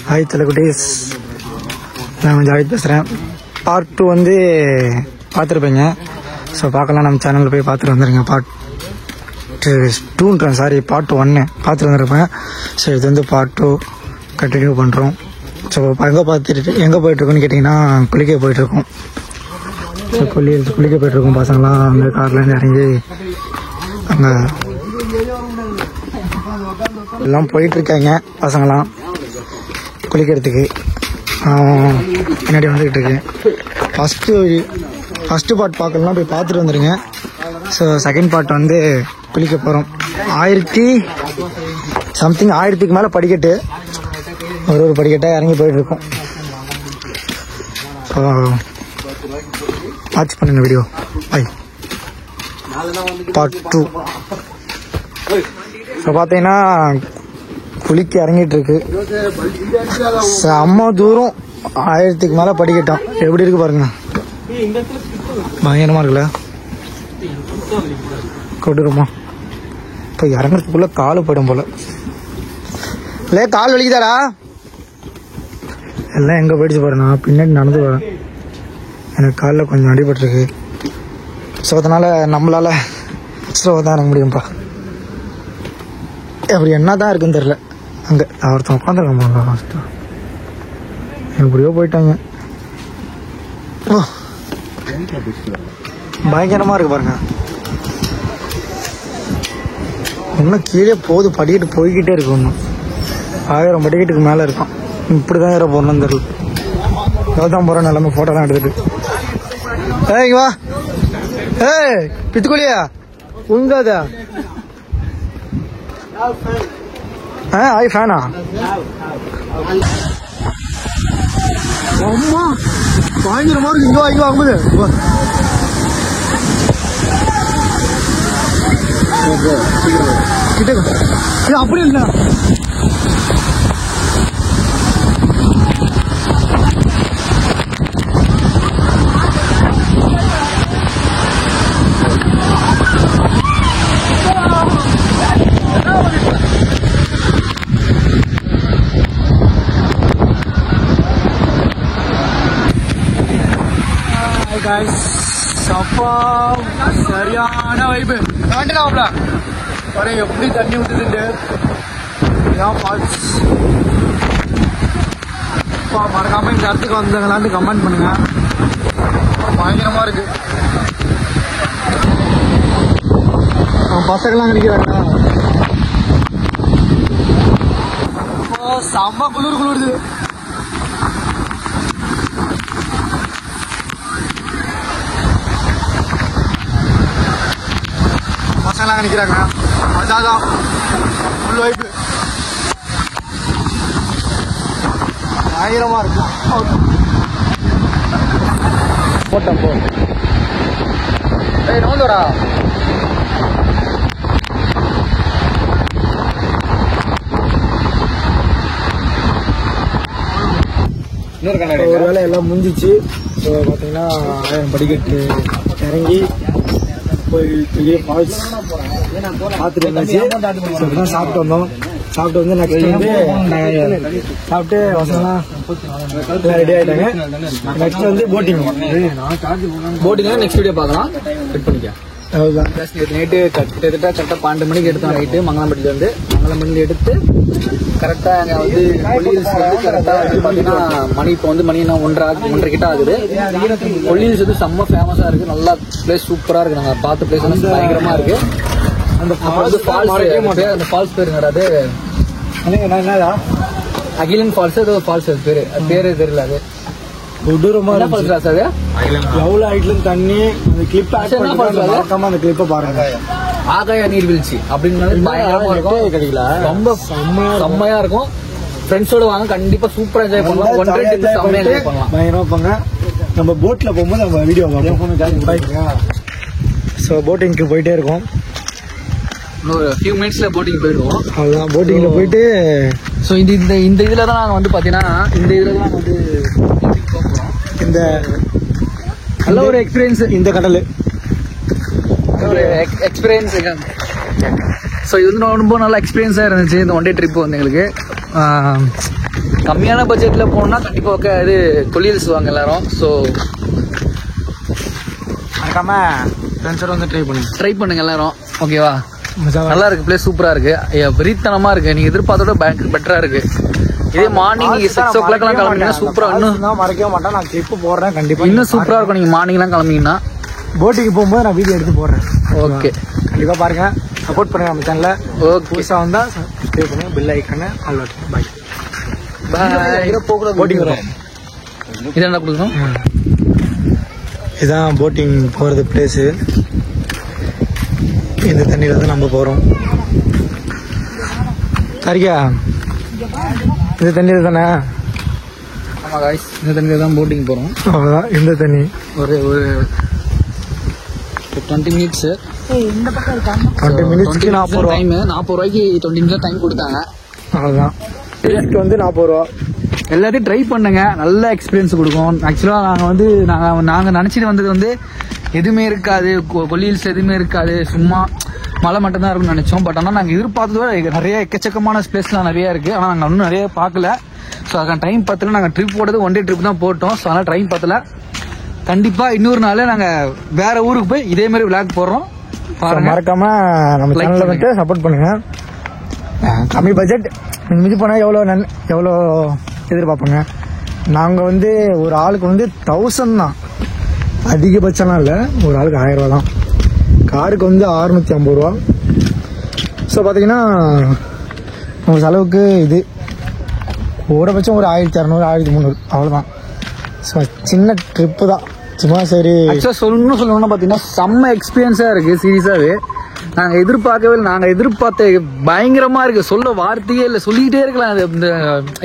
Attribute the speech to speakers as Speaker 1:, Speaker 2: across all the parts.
Speaker 1: Hi தலைக்குட்டீஸ், நான் கொஞ்சம் ஜாலியாக பேசுகிறேன். பார்ட் 2 வந்து பார்த்துருப்பீங்க. ஸோ பார்க்கலாம், நம்ம சேனலில் போய் பார்த்துட்டு வந்துடுங்க. பார்ட் 2 சாரி பார்ட் 1 பார்த்துட்டு வந்துருப்பேன். ஸோ இது வந்து பார்ட் 2 கண்டினியூ பண்ணுறோம். ஸோ எங்கே போயிட்டுருக்கோன்னு கேட்டிங்கன்னா குளிக்க போயிட்டுருக்கோம். ஸோ குளிக்க போயிட்டுருக்கோம். பசங்களாம் அந்த கார்லேருந்து இறங்கி அங்கே எல்லாம் போயிட்டுருக்காங்க. பசங்களாம் குளிக்கிறதுக்கு பின்னாடி வந்துக்கிட்டு இருக்கேன். ஃபஸ்ட்டு பார்ட் பார்க்கலாம், போய் பார்த்துட்டு வந்துடுங்க. ஸோ செகண்ட் பார்ட் வந்து குளிக்க போகிறோம். 1000க்கு மேலே படிக்கட்டு, ஒரு படிக்கட்டாக இறங்கி போயிட்டுருக்கோம். ஸோ வாட்ச் பண்ணுங்க வீடியோ. Bye part 2. ஸோ பார்த்தீங்கன்னா குளிக்க இறங்கிட்டு இருக்கு. செம்ம தூரம், 1000க்கு மேலே படிக்கட்டும். எப்படி இருக்கு பாருங்க, பயங்கரமாக இருக்குல்ல. கொட்டுருமா இப்போ இறங்குறதுக்குள்ள கால் போயிடும் போல. இல்லை கால் வலிக்குதாடா? எல்லாம் எங்கே போயிடுச்சு பாருங்க. நான் பின்னாடி நடந்து வரேன், எனக்கு காலில் கொஞ்சம் அடிபட்டுருக்கு. ஸோ அதனால் நம்மளால் ஸ்லோவாக தான் இறங்க முடியும்ப்பா. அப்படி என்ன தான் இருக்குன்னு தெரில. அங்கே ஒருத்தன் உட்காந்துருக்க ஃபஸ்ட்டு எப்படியோ போயிட்டாங்க. ஓ பயங்கரமாக இருக்கு பாருங்க. இன்னும் கீழே போகுது, படிக்கிட்டு போய்கிட்டே இருக்கு. இன்னும் 1000 படிக்கட்டுக்கு மேலே இருக்கும். இப்படி தான் ஏற போகணும்னு தெரியல. தான் போகிறேன் எல்லாமே ஃபோட்டோ தான் எடுத்துகிட்டு. ஏய் வா, ஏய் பித்துக்குழியா உங்காதா? ஃபேனா? அம்மா பயங்கரமா இருக்கு. இங்க வாங்குது கிட்ட அப்படி இல்லை. சரியான வைப்பு காட்டுறாப்ல பாரு, எப்படி தண்ணி விட்டுட்டு மறக்காம இந்த இடத்துக்கு வந்தவங்களான்னு கமெண்ட் பண்ணுங்க. பயங்கரமா இருக்கு. பசங்கள்லாம் நினைக்கிறாங்க. செம்ம குளிருது. பசங்களாம் நினைக்கிறாங்க. மஜாதான், ஃபுல் வைப்பு பயங்கரமா இருக்கு. போட்டோம் போ. ஏய் நோந்தோடா. ஒரு வேலை எல்லாம் முடிஞ்சிச்சு. ஸோ பார்த்தீங்கன்னா 1000 படிக்கட்டு இறங்கி போய் பெரிய ஃபால்ஸ் பார்த்துட்டு வந்தாச்சு. சாப்பிட்டு வந்தோம். சாப்பிட்டு வந்து நெக்ஸ்ட் வந்து சாப்பிட்டு பசங்களாம் ரெடி ஆகிட்டாங்க. நெக்ஸ்ட் வந்து போட்டிங் நெக்ஸ்ட் வீடியோ பார்க்கலாம். கட் பண்ணிக்க. அதுதான் நைட்டு கிட்டத்தட்ட கரெக்டாக 12 மணிக்கு எடுத்தோம். நைட்டு மங்களம்பட்டியில் வந்து மங்களம்பட்டியில் எடுத்து கரெக்டாக அங்கே வந்து கொல்லிஹில்ஸ் வந்து கரெக்டாக வந்து பார்த்தீங்கன்னா மணி இப்போ வந்து மணி 1:30 கிட்ட ஆகுது. கொல்லிஹில்ஸ் வந்து செம்ம ஃபேமஸாக இருக்குது. நல்லா பிளேஸ் சூப்பராக இருக்குது. நாங்கள் பார்த்த பிளேஸ் வந்து பயங்கரமாக இருக்குது. அந்த ஃபால்ஸ் பேருங்க அது என்னடா, அகிலன் ஃபால்ஸ். அது ஃபால்ஸ், அது பேரு தெரியல. அது கொடூரமா ஃபால்ஸ். அது எவ்வளோ ஹைட்ல தண்ணி. அந்த கிளிப் மறக்காம அந்த கிளிப்பை பாருங்க. ஆகாய நீர்வீழ்ச்சி அப்படின்னு பயங்கரமா இருக்கும். கிடைக்கல, ரொம்ப செம்மையா இருக்கும். ஃப்ரெண்ட்ஸோட வாங்க, கண்டிப்பா சூப்பரா என்ஜாய் பண்ணலாம். 1 டே செம்மையா என்ஜாய் பண்ணலாம். பயங்கரமா போங்க. நம்ம போட்ல போகும்போது நம்ம வீடியோ பார்ப்போம். ஸோ போட்டிங்க்கு போயிட்டே இருக்கோம். இன்னொரு ஃபியூ மினிட்ஸ்ல போட்டிங் போயிடுவோம். அவ்வளோதான், போட்டிங்கில் போயிட்டு ஸோ இந்த இதில் தான் நாங்கள் வந்து பார்த்தீங்கன்னா இந்த இதில் தான் வந்து இந்த நல்ல ஒரு எக்ஸ்பீரியன்ஸ். இந்த கடல் ஒரு எக்ஸ்பீரியன்ஸ். ஸோ இது வந்து ரொம்ப நல்ல எக்ஸ்பீரியன்ஸாக இருந்துச்சு இந்த 1 டே ட்ரிப் வந்து எங்களுக்கு.
Speaker 2: கம்மியான பட்ஜெட்ல போனா கண்டிப்பா அது கொல்லியல்ஸ் வாங்க எல்லாரும். ஸோ
Speaker 1: மறக்காம ஃப்ரெண்ட்ஸோட வந்து ட்ரை பண்ணுங்க எல்லாரும்.
Speaker 2: ஓகேவா? நல்லா இருக்கு, பிளேஸ் சூப்பரா இருக்கு, வெறித்தனமா இருக்கு. நீங்க எதிர்பார்த்தோட பெட்டரா இருக்கு. இதே மார்னிங் நீங்க 6 o'clock கிளம்பினா சூப்பரா, இன்னும்
Speaker 1: மறக்கவே மாட்டேன். நான் கிளிப் போடுறேன் கண்டிப்பா,
Speaker 2: இன்னும் சூப்பரா இருக்கும். நீங்க மார்னிங்லாம் கிளம்பிங்கன்னா
Speaker 1: போட்டிங் போகும்போது நான் வீடியோ எடுத்து போடுறேன்.
Speaker 2: ஓகே,
Speaker 1: கண்டிப்பா பாருங்க, சப்போர்ட் பண்ணுங்க நம்ம சேனல்ல. ஓகே, புதுசா வந்தா சப்ஸ்கிரைப் பண்ணுங்க, பெல் ஐகானை ஆல் ஓகே. Bye bye. போட்டிங் வரும்.
Speaker 2: இது என்ன கொடுக்கணும்?
Speaker 1: இதுதான் போட்டிங் போகிறது பிளேஸு. இந்த தண்ணியில் தான் நம்ம போகிறோம். சரிக்கா, இந்த தண்ணியில் தானே?
Speaker 2: ஆமாம் காய்ஸ், இந்த தண்ணியில் தான் போட்டிங் போகிறோம்.
Speaker 1: அவ்வளோதான், இந்த தண்ணி.
Speaker 2: ஒரு 20 minutes
Speaker 1: 20 மினிட்ஸ்க்கு 40 ரூபா
Speaker 2: டைம். 40 ரூபாய்க்கு 20 நிமிஷம் டைம் கொடுத்தாங்க.
Speaker 1: அவ்வளோதான். டேஸ்ட் வந்து 40 ரூபா.
Speaker 2: எல்லாத்தையும் ட்ரை பண்ணுங்க, நல்ல எக்ஸ்பீரியன்ஸ் கொடுக்கும். ஆக்சுவலாக நாங்கள் நினச்சிட்டு வந்தது வந்து எதுவுமே இருக்காது, கொல்லியல்ஸ் எதுவுமே இருக்காது, சும்மா மழை மட்டும்தான் இருக்கும்னு நினச்சோம். பட் ஆனால் நாங்கள் எதிர்பார்த்ததோட நிறைய எக்கச்சக்கமான ஸ்பேஸ்லாம் நிறைய இருக்குது. ஆனால் நாங்கள் இன்னும் நிறைய பார்க்கல. ஸோ அதுக்கான டைம் பத்தல. நாங்கள் ட்ரிப் போட்டது 1 day ட்ரிப் தான் போட்டோம். ஸோ அதனால் டைம் பத்தல. கண்டிப்பாக இன்னொரு நாள் நாங்கள் வேற ஊருக்கு போய் இதே மாதிரி விளாக் போடுறோம்.
Speaker 1: மறக்காம நம்ம சேனலை வந்துட்டு சப்போர்ட் பண்ணுங்க. கம்மி பட்ஜெட் மிஞ்சி போனால் எவ்வளோ எதிர்பார்ப்போங்க. நாங்கள் வந்து ஒரு ஆளுக்கு வந்து 1000 தான், அதிகபட்சம்லாம் இல்லை. ஒரு ஆளுக்கு 1000 ரூபா தான். காருக்கு வந்து 650 ரூபா. ஸோ பார்த்தீங்கன்னா நம்ம செலவுக்கு இது குறைபட்சம் ஒரு 1600 1300 அவ்வளோதான். ஸோ சின்ன ட்ரிப்பு தான், சும்மா சரி.
Speaker 2: சொல்லணும்னா பார்த்தீங்கன்னா செம்ம எக்ஸ்பீரியன்ஸாக இருக்குது. சீரியஸாகவே நாங்கள் எதிர்பார்க்கவே இல்லை. நாங்கள் எதிர்பார்த்த பயங்கரமாக இருக்குது, சொல்ல வார்த்தையே இல்லை, சொல்லிக்கிட்டே இருக்கலாம் இந்த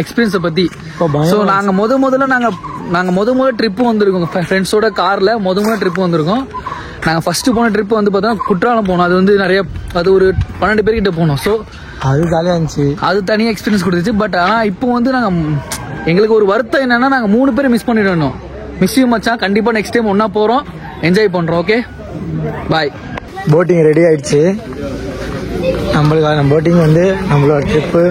Speaker 2: எக்ஸ்பீரியன்ஸை பற்றி. ஸோ நாங்கள் முதல்ல ட்ரிப்பு வந்திருக்கோம் ஃப்ரெண்ட்ஸோட காரில். முதல்ல ட்ரிப்பு வந்திருக்கோம். நாங்கள் ஃபர்ஸ்ட் போன ட்ரிப் வந்து பார்த்தோன்னா குற்றாலம் போனோம். அது வந்து அது ஒரு 12 பேர்கிட்ட போனோம். ஸோ
Speaker 1: அது ஜாலியாக இருந்துச்சு, அது
Speaker 2: தனியாக எக்ஸ்பீரியன்ஸ் கொடுத்துச்சு. பட் ஆனால் இப்போ வந்து எங்களுக்கு ஒரு வருத்தம் என்னன்னா, நாங்கள் 3 பேர் மிஸ் பண்ணிடணும். மிஸ் யூ மச்சான். கண்டிப்பாக நெக்ஸ்ட் டைம் ஒன்றா போகிறோம், என்ஜாய் பண்ணுறோம். ஓகே, பாய்.
Speaker 1: போட்டிங் ரெடி ஆயிடுச்சு. நம்ம போட்டிங் வந்து நம்மளோட ட்ரிப்பு.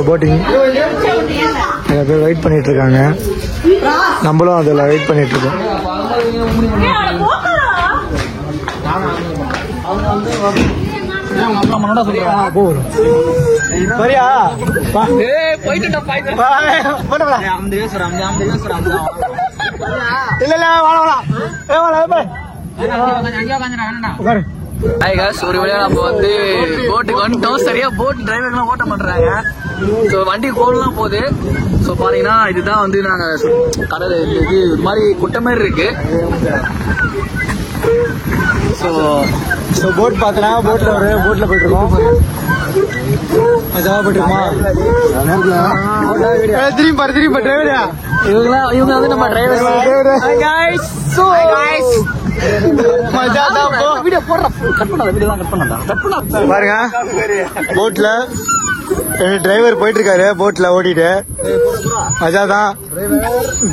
Speaker 1: போட்டிங் நிறைய பேர் வெயிட் பண்ணிட்டு இருக்காங்க, நம்மளும் அதில் வெயிட் பண்ணிட்டு இருக்கோம்.
Speaker 2: ஒரு வழியா நம்ம வந்து போட்டுக்கு வந்துட்டோம். சரியா போட் டிரைவர்லாம் ஓட்ட பண்றாங்க. ஸோ வண்டி கோல்லாம் போகுது. ஸோ பாத்தீங்கன்னா இதுதான் வந்து நாங்க கடல் இது மாதிரி குட்டை மாதிரி இருக்கு.
Speaker 1: ஸோ போட் பார்த்தனா போட்ல போயிட்டு இருக்கோம். மஜாவா போயிட்டு இருக்கோமா? திரும்பி பாரு டிரைவரா.
Speaker 2: இவங்க வந்து நம்ம டிரைவர்.
Speaker 1: பாருங்க, போட்ல டிரைவர் போயிட்டு இருக்காரு, போட்ல ஓட்டிட்டு. மஜாதான்.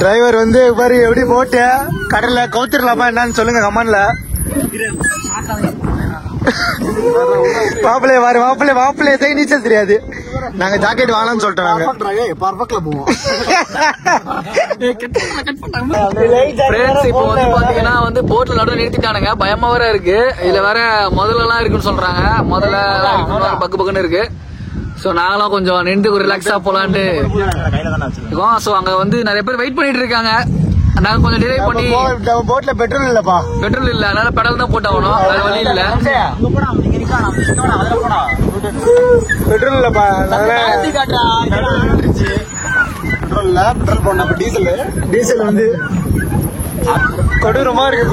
Speaker 1: டிரைவர் வந்து பாரு எப்படி போட்டு கடல்ல கவுத்துடலாமா என்னன்னு சொல்லுங்க கமெண்ட்ல. மாப்பிள்ளை நீச்சல் தெரியாது. நாங்க ஜாக்கெட் வாங்கலாம்னு சொல்லிட்டோம். நாங்க
Speaker 2: இப்போ வந்து பாத்தீங்கன்னா வந்து போட்ல நடுவில் நிறுத்திட்டானுங்க. பயமா வேற இருக்கு. இதுல வேற முதல்ல இருக்குன்னு சொல்றாங்க. முதல்ல பக்குன்னு இருக்கு. சோ நாங்களும் கொஞ்சம் நின்று ரிலாக்ஸா போலான்ட்டு இருக்கோம். சோ அங்க வந்து நிறைய பேர் வெயிட் பண்ணிட்டு இருக்காங்க. நாங்க கொஞ்சம் டிலே பண்ணி
Speaker 1: போட்ல பெட்ரோல் இல்லப்பா,
Speaker 2: பெட்ரோல் இல்ல, அதனால பெட்ரோல் தான் போட்டாகணும். வேற வழி இல்ல.
Speaker 1: பெட்ரோல் இல்லப்பா, டீசல் வந்து கொடூரமா இருக்கு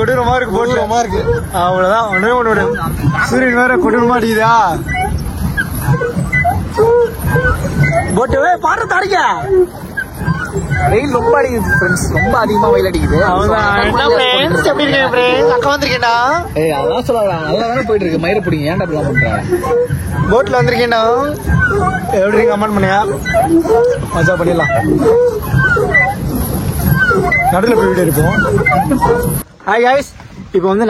Speaker 1: போட்ல இருக்கு. அவ்வளவுதான். ஒண்ணு சூரியன் வேற கொடூரமா அடிக்குதா. போட்டு பாரு தாடிக்க.
Speaker 2: வெயில் ரொம்ப அடிக்குது ஃப்ரெண்ட்ஸ், ரொம்ப அதிகமா வெயில் அடிக்குது.
Speaker 1: அக்கா வந்திருக்கேன்டா.
Speaker 2: அதெல்லாம் சொல்லாத, நல்லா தானே போயிட்டு இருக்கு. மயிரை பிடிங்க, ஏன்டா அப்படிலாம் பண்ற?
Speaker 1: போட்ல வந்திருக்கேன்டா. எப்படி கமெண்ட் பண்ணுங்க, மஜா பண்ணிடலாம். நடுவில் போய் வீடு இருப்போம். ஹாய் கைஸ், இப்போ வந்து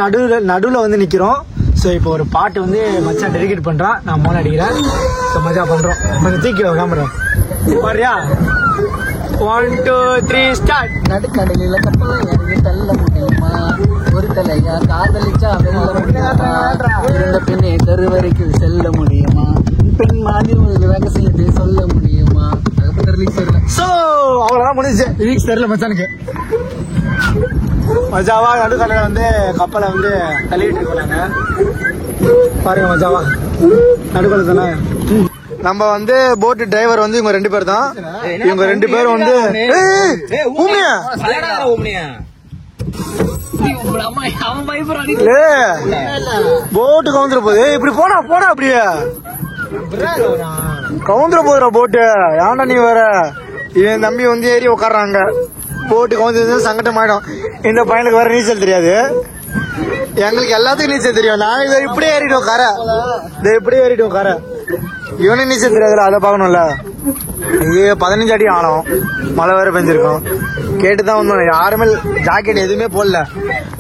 Speaker 1: நடுவில் வந்து நிக்கிறோம். ஸோ இப்போ ஒரு பாட்டு வந்து மச்சான் டெடிகேட் பண்ணுறான், நான் மோன அடிக்கிறேன். ஸோ மஜா பண்ணுறோம். கொஞ்சம் தூக்கி கேமரா பாரியா. 1 2 3 ஸ்டார்ட்.
Speaker 3: நடுக்கடலில கப்பலை இறங்கி தள்ள முடியுமா? ஒரு தலையா காதலிச்சா வெல்ல முடியுமா? இருந்த பெண்ணை கருவறைக்கு செல்ல முடியுமா? பெண் மாதிரி ஒரு ரகசியத்தை சொல்ல முடியுமா? அதுக்கப்புறம் ரிலீக்ஸ் தெரியல.
Speaker 1: ஸோ அவ்வளோதான் முடிஞ்சிச்சு. ரிலீக்ஸ் தெரியல மச்சானுக்கு. மஜாவா நடுக்கடலில் வந்து கப்பலை வந்து தள்ளிட்டு இருக்கோம். பாருங்க மஜாவா நடுக்கடல் தானே. நம்ம வந்து போட்டு டிரைவர் வந்து இவங்க 2 பேர் தான். இவங்க 2 பேரும் வந்து போட்டு கவுந்துற போகுது. இப்படி போனா போனா அப்படியே கவுந்துற போதுரா போட்டு. ஏன்டா நீ வேற. இவன் தம்பி வந்து ஏறி உட்காடுறாங்க. போட்டு கவுந்து சங்கடம் ஆயிடும். இந்த பையனுக்கு வேற நீச்சல் தெரியாது. எங்களுக்கு எல்லாத்துக்கும் நீச்சல் தெரியும். நாளைக்கு இப்படியே ஏறிட்டோம் கரை. இப்படியே ஏறிட்டோம் கரை. இவனுக்கு நீச்சல் தெரியாதுல, அதை பார்க்கணும்ல. இங்கே 15 அடி ஆனோம். மழை வேற பெஞ்சிருக்கோம். கேட்டுதான் வந்தோம். யாருமே ஜாக்கெட் எதுவுமே போடல.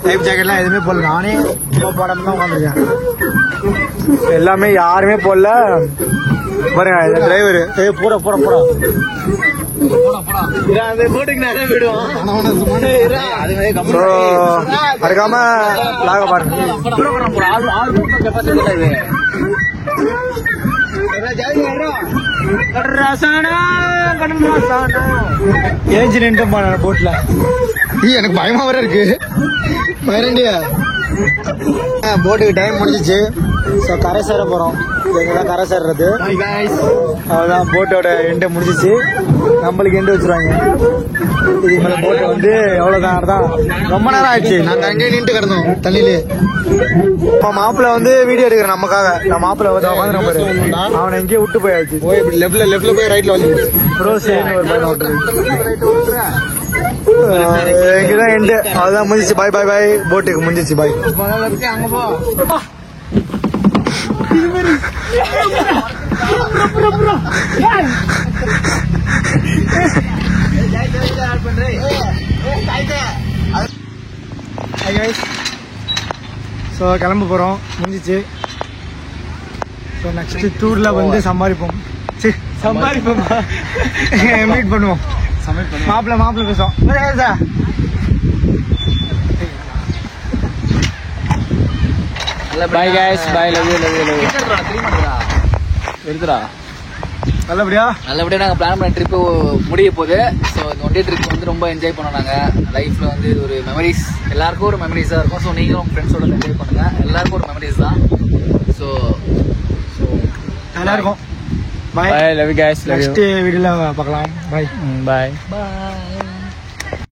Speaker 1: லைஃப் ஜாக்கெட்லாம் எதுவுமே போடல. நானே போடாம தான் உட்காந்துருக்கேன். எல்லாமே யாருமே போடல. பாருங்க டிரைவர் பூரா பூரா பூரா மறக்காம லாக பாருங்க. ஏஞ்சி நின்று போட்ல. எனக்கு பயமா வர இருக்கு. பயரண்டியா போட்டுக்கு டைம் முடிஞ்சிச்சு. ஸோ கரை சேர போறோம். எங்கதான் கரை சேர்றது. அவ்வளோதான் போட்டோட எண்டை முடிஞ்சிச்சு. நம்மளுக்கு எண்டு வச்சிருவாங்க. இதுக்கு மேல போட்டு வந்து எவ்வளவுதான் தான் ரொம்ப நேரம் ஆயிடுச்சு. நாங்க அங்கேயே நின்று கிடந்தோம் தண்ணியிலே. மாப்பிள்ள வந்து வீடியோ எடுக்கிறேன் நமக்காக. நான் மாப்பிள்ள உட்காந்துறேன் பாரு. அவனை எங்கேயே விட்டு போயாச்சு. லெப்ட்ல போய் ரைட்ல வந்து ரோசேன்னு ஒரு பையன் ஓட்டுறது. இங்கதான் எண்டு. அதுதான் முடிஞ்சிச்சு. பாய் பாய் பாய். போட்டுக்கு முடிஞ்சிச்சு. பாய். ஸோ கிளம்ப போகிறோம். முடிஞ்சிச்சு. ஸோ நெக்ஸ்ட் டூர்ல வந்து சம்பாதிப்போம். மீட் பண்ணுவோம். மாப்பிள்ள பேசுவோம்.
Speaker 2: Bye guys. Bye. Love you. எடுத்துடா. நல்லபடியா நாங்கள் பிளான் பண்ண ட்ரிப்பு முடிய போகுது. ஸோ இந்த 1 டே ட்ரிப் வந்து ரொம்ப என்ஜாய் பண்ணோம். நாங்கள் லைஃப்பில் வந்து இது ஒரு மெமரிஸ், எல்லாருக்கும் ஒரு மெமரிஸாக இருக்கும். ஸோ நீங்களும் உங்கள் ஃப்ரெண்ட்ஸோட என்ஜாய் பண்ணுங்கள். எல்லாருக்கும் ஒரு மெமரிஸ் தான். ஸோ
Speaker 1: நல்லா இருக்கும். Bye.
Speaker 2: Love you guys.
Speaker 1: Next வீடியோல பார்க்கலாம். பாய்.
Speaker 2: பாய்.